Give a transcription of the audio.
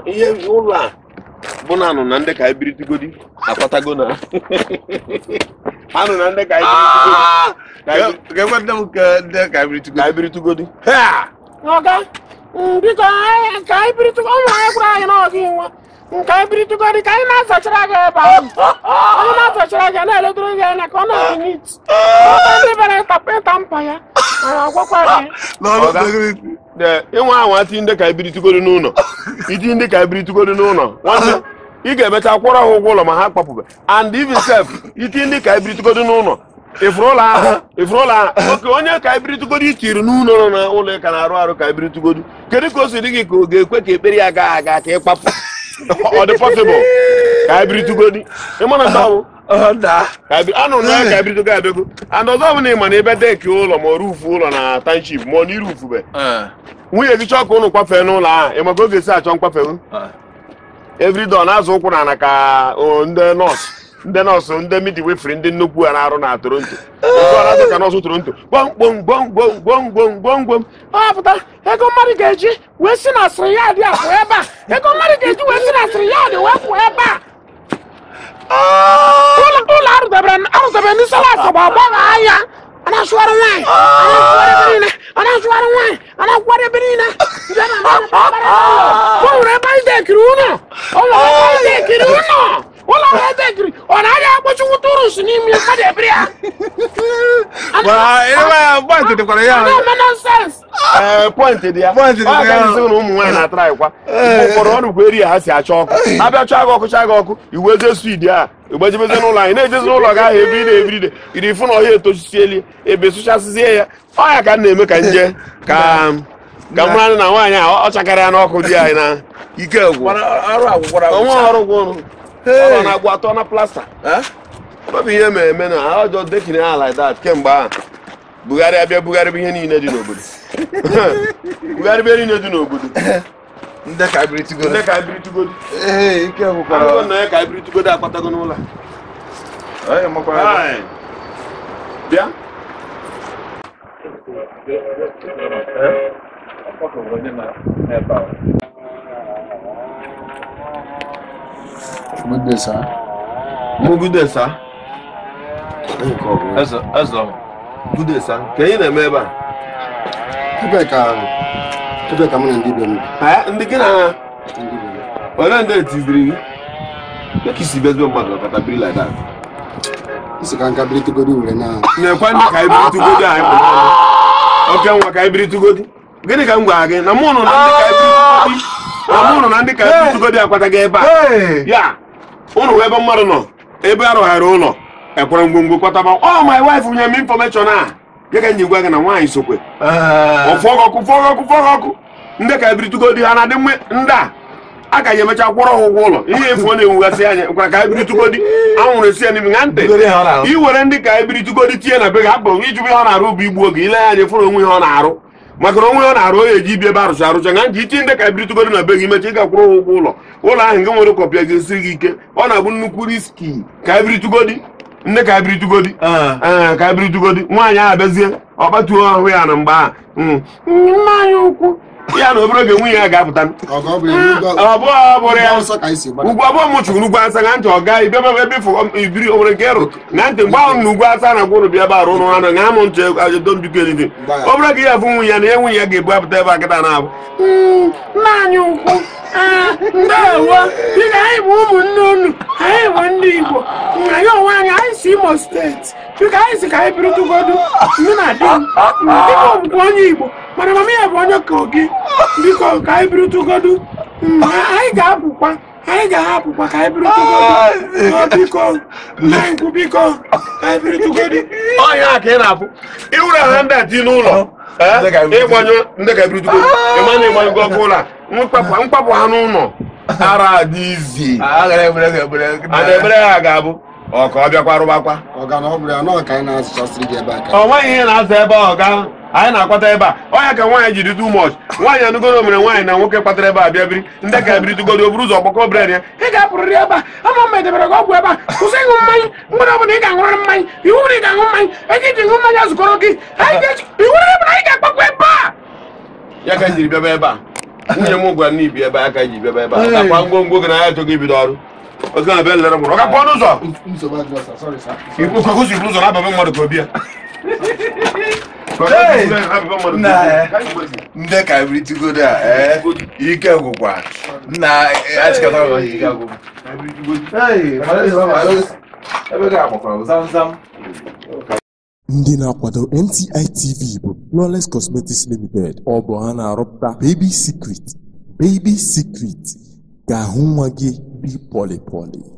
ihe ụlọ a bụ na anụ na ndị ka ebiri tugodi akwatago na anụ na ndị ka ebiri tugodi biko ka ebiri tugodi ụmụ anyị gwara anyị na ọgụ nwa ka ebiri tugodi ka anyị na-azachara gị ebe ahụ onye na-azachara gị na-eledoro gị anya ka ọ na-adị n'iti ndị bere tapeta mpa ya agwakwa gị ịnwe anwa tii ndị ka ebiri tugodi n'ụlọ iti ndị ka ebiri tugodi n'ụlọ nwanne ị ga-emecha kwụrụ ha ụgwọ ụlọ ma ha kpapụbe and even self iti ndị ka ebiri tugodi n'ụlọ ifuru ụlọ ahụ oke onye ka ebiri tugodi tiri n'ụlọ nọ na ụlọ ịka na-arụ arụ ka ebiri tugodi kedu ka o si dị gị ka ọ ga-ekwe ka ekpere ya gaa aga ka ị kpapụ ọ dị possible ka ebiri tugodi ịmana ndabụ anụ na ka ebiri tugodi abịago and ọzọ bụ na ịma na ebe deki ụlọ ma rufu ụlọ na township ma ọ na irufube nwunye gị chọọ ka ụnụ kwafee n'ụlọ ahụ ịma ka ọ ga-esi achọ nkwafewu everyday ọ na-azụ ụkwụ na ana ka ndị nọọsụ ndị midwifery ndị nnukwu a na-arụ na Toronto na-azụ ka nọọsụ Toronto gwomgwomgwomgwomgwomgwom ọ pụta ego mmadụ ga-eji wee si na asịrị ya dị apụ ebe a ego mmadụ ga-eji wee si na asịrị ya dị wee pụ ebe a ụlọ arụdebere ndị salas bụ agbagha anya a na-asụgharị nwaanyị a na-akwụgharị ebe niile o nwere ebe anyị dekiri ụlọ ụlọ dekiri ọ na-arịa akpọchikwụta ụrụ si n'ime mmadụ ebiri ya pọintị dị ya na ụmụ nwaanyị na-atara anyịkwa ụfọdụ ọrụ bụ eri ya ha si achọ ọkụ abịa chọọ gị ọkụ chaa gị ọkụ iwe jee swid a igbejebeze n'ụlọ anyị na-ejezi n'ụlọ gị ahụ ebiride iri fụ na ọhịa etosisieli ebe sụchasịzie ya ọya ka m na-eme ka nje ka mmadụ na nwaanyị a ọ chakara ya n'ọkụ dị anyị na ike gwụ ọnwa ọrụ gwụrụ ọ na-agwụ atọ na plasta ọ bụ ihe mere eme na ọjọọ dekiri ha like that kemgbe ahụ Buhari abịa bugharịba ihe niile dị n'obodo bugharịba ihe niile dị n'obodo ndị ka ebiri tugodi ike gwụkwara na ya ka ebiri tugodi akpatago n'ụlọ bịa Good day, sir. Good day, sir. Good day, sir. Can you name me? Ebe ka mụ na ndị be m. Ndị gị na ole ndị etiziri gị ka isi bezbe mmadụ kata biri like that. Isi ka nka biri tugodi were na. Na-ekwe ndị ka ibiri tugodi anyị kpọrọ. Oke nwa ka ibiri tugodi. Gịnị ka m gwara gị na mụ nọ na ndị ka ibiri tugodi akwataghị ebe a. Ya ụnụ ebe mmadụ nọ ebe arụgharị ụlọ ekwere ngwongwo kwataba my wife nye m information a gịga nyi gwa gị na nwaanyị sokwe ọfọgọkụ ndị ka ebiri tugodi ha na-adị mma ndị a ka ya emecha kwụrọ ha ụgwọ ụlọ ihe efu na-ewugasị anya kwara ka ebiri tugodi anwụrụ esi ya n'imi na ntị iwere ndị ka ebiri tugodi tinye na be gị hapụ ijube ihe ọ na-arụ bụ igbu oge ile ya anya fụrụ onwe ihe ọ na-arụ maka na onwe ọ na-arụ onye eji ibi ebe arụcha nga nke itinye ndị ka ebiri tugodi na be gị mecha ị ga-akwụrụ ha ụgwọ ụlọ ahụ nke nwere kọpịa ga-esiri gị ike ọ na-abụ nnukwu riski ka ebiri tugodi ndị ka ebiri tugodi ka ebiri tugodi nwaanyị ahụ abịazie ọ kpatuo ahụ ya na mgbe a nna anyị ukwu ya na obere oge nwunye ya ga-apụta ugwu abụọ mụchụrụ n'ugwu asa na ntị ọ gaa ebe ibiri obere nke rụ na ntị mgbe ahụ na ugwu asa na gwụrụ bịa ebe arụ ụrụ anụ na amụ ntị ajedombiko elide obere gị ya fụ nwunye ya na ya nwunye ya ga-ebu apụta ebe akịta na-abụ nna anyị ukwu ndewo dịka anyị bụ ụmụnne unu anyị bụ ndị Igbo anyị onwe anyị si Imo steeti biko anyị si ka anyị biri tugodi ndị na di m dịka ọbụbụ onye Igbo mana mama ya bụ onye ka gị biko ka anyị biri tugodi anyị ga-apụkwa ka anyị biri tugodi biko ka anyị biri tugodi ọnya ka ị na-afụ iwere ha ndị ati n'ụlọ ịgbanyụ ndị ka ebiri tugodi ịma na ịgbanyụ gị ọkụ ụlọ mkpapụ ha n'ụlọ ara dị izi a na-ebere ha ga-abụ ọka ọ bịakwa rụbakwa Ọga na ọ bụrụ ya na ọ ka anyị na-asụchasịrị gị ebe aka. Ọ nweghị ihe na-aza ebe ọga anyị na-akwata ebe a ọnya ka nwaanyị jiri too much nwaanyị anụgoro mere nwaanyị na nwoke kpatara ebe a bịa biri ndị ka biri tụgodo o buru ụzọ ọgbakọ bred ya ị ga-apụrịrị ebe a ama mma edebere gị ọgwụ ebe a kwụsị ịṅụ mmanya mgbe ọbụla ị ga-aṅụrị mmanya iwu na ị ga-aṅụ mmanya ego iji ṅụ mmanya zụkọrọ gị iwu na ebe na anyị ga-agbakwa ebe a ya ka jiri bịaba ebe a nwunye m gwara na ibi ebe a ka ji bịaba ebe a ọ gakwa ngwongwo gị na ya achọghị ibido ọrụ oge na be lere mụrụ ọ gakwa ọnụ ụzọ ikwu ụzọ na-ababe mmadụ ka obi ya ndị ka biritugodo a ike gwụkwa nna achịkọta ụlọ ike gwụkwa ebe ga-agbakwara zamzam. Ndị na-akwado NTI TV bụ Flawless Cosmetics Limited. Ọ bụ ha na-arụpụta Baby Secret ga-ahụ nwa gị dị pọlị pọlị.